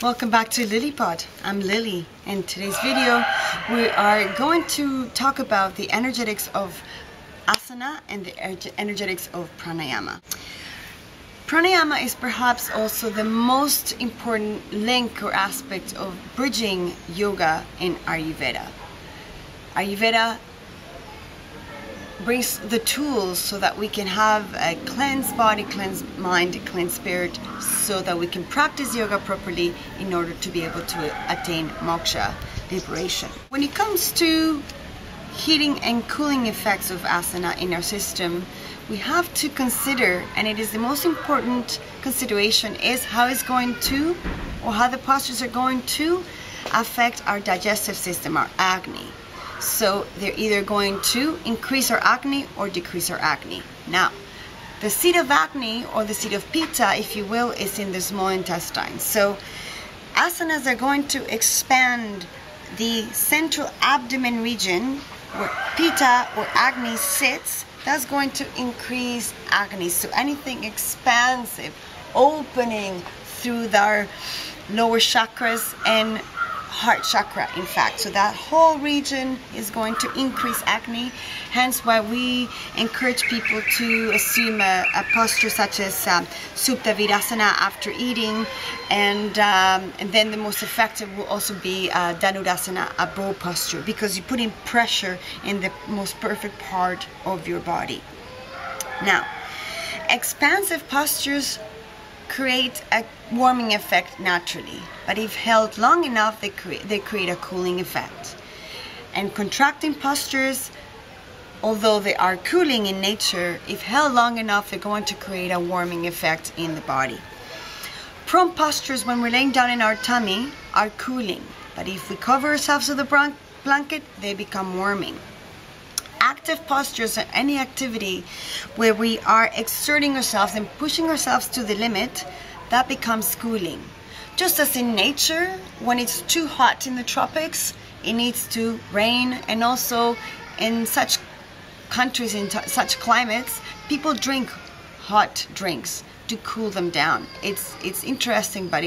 Welcome back to LilyPod. I'm Lily. In today's video, we are going to talk about the energetics of asana and the energetics of pranayama. Pranayama is perhaps also the most important link or aspect of bridging yoga in Ayurveda. Ayurveda brings the tools so that we can have a cleansed body, cleansed mind, cleansed spirit, so that we can practice yoga properly in order to be able to attain moksha, liberation. When it comes to heating and cooling effects of asana in our system, we have to consider, and it is the most important consideration, is how it's going to, or how the postures are going to affect our digestive system, our agni. So they're either going to increase our acne or decrease our acne. Now, the seat of acne, or the seat of pitta, if you will, is in the small intestine. So asanas are going to expand the central abdomen region where pitta or acne sits. That's going to increase acne. So anything expansive, opening through our lower chakras and heart chakra, in fact. So that whole region is going to increase acne, hence why we encourage people to assume a posture such as Supta Virasana after eating, and then the most effective will also be Dhanurasana, a bow posture, because you're putting pressure in the most perfect part of your body. Now, expansive postures create a warming effect naturally, but if held long enough, they create a cooling effect. And contracting postures, although they are cooling in nature, if held long enough, they're going to create a warming effect in the body. Prone postures, when we're laying down in our tummy, are cooling, but if we cover ourselves with a blanket, they become warming. Active postures are any activity where we are exerting ourselves and pushing ourselves to the limit, that becomes cooling. Just as in nature, when it's too hot in the tropics, it needs to rain, and also in such countries, in such climates, people drink hot drinks to cool them down. It's interesting, but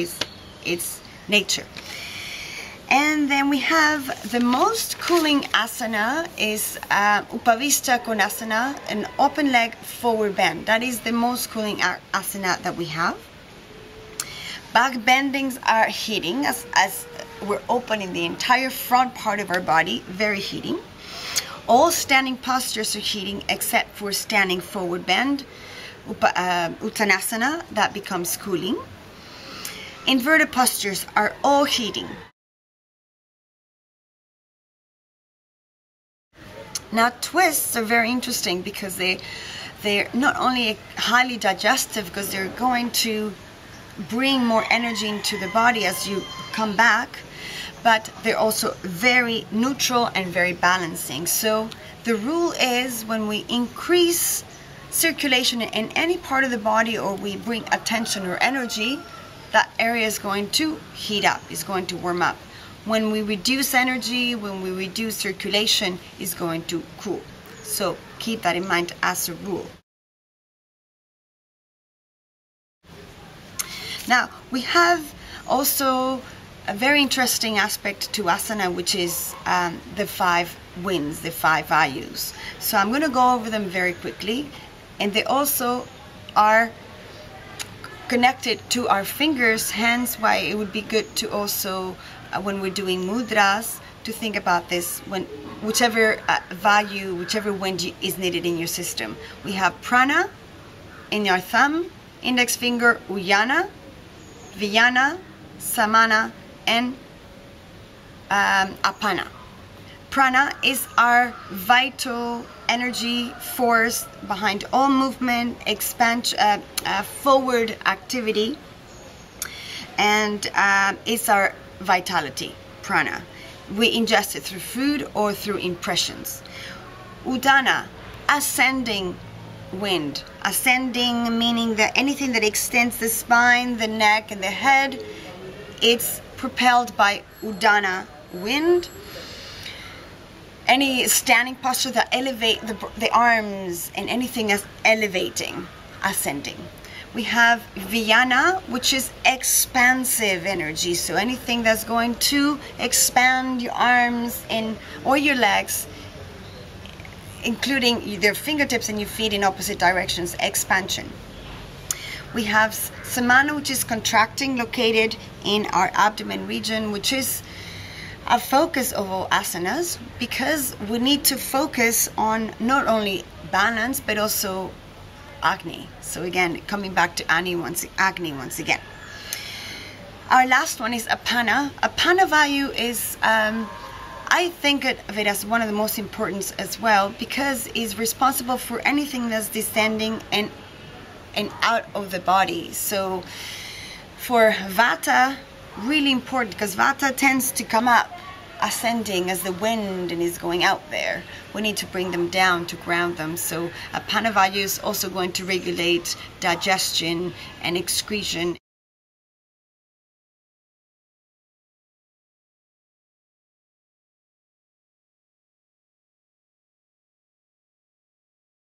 it's nature. And then we have the most cooling asana is Upavishta Konasana, an open leg forward bend. That is the most cooling asana that we have. Back bendings are heating, as we're opening the entire front part of our body, very heating. All standing postures are heating except for standing forward bend, Uttanasana, that becomes cooling. Inverted postures are all heating. Now, twists are very interesting because they're not only highly digestive, because they're going to bring more energy into the body as you come back, but they're also very neutral and very balancing. So the rule is, when we increase circulation in any part of the body, or we bring attention or energy, that area is going to heat up, is going to warm up. When we reduce energy, when we reduce circulation, is going to cool. So keep that in mind as a rule. Now, we have also a very interesting aspect to asana, which is the 5 winds, the 5 vayus. So I'm going to go over them very quickly, and they also are connected to our fingers, hence why it would be good to also, when we're doing mudras, to think about this, when whichever vayu, whichever wind is needed in your system. We have prana in your thumb, index finger Uddiyana, Vyana, Samana, and Apana. Prana is our vital energy force behind all movement, expansion, forward activity, and it's our vitality, prana. We ingest it through food or through impressions. Uddiyana, ascending wind. Ascending meaning that anything that extends the spine, the neck, and the head, it's propelled by Uddiyana wind. Any standing posture that elevate the arms, and anything as elevating, ascending. We have Viyana, which is expansive energy. So anything that's going to expand your arms or your legs, including their fingertips and your feet in opposite directions, expansion. We have Samana, which is contracting, located in our abdomen region, which is a focus of all asanas, because we need to focus on not only balance but also Agni. So again, coming back to Agni once again. Our last one is Apana. Apana Vayu is, I think of it as one of the most important as well, because it's responsible for anything that's descending and out of the body. So for Vata, really important, because Vata tends to come up ascending as the wind and is going out there. We need to bring them down to ground them. So Apana Vayu is also going to regulate digestion and excretion.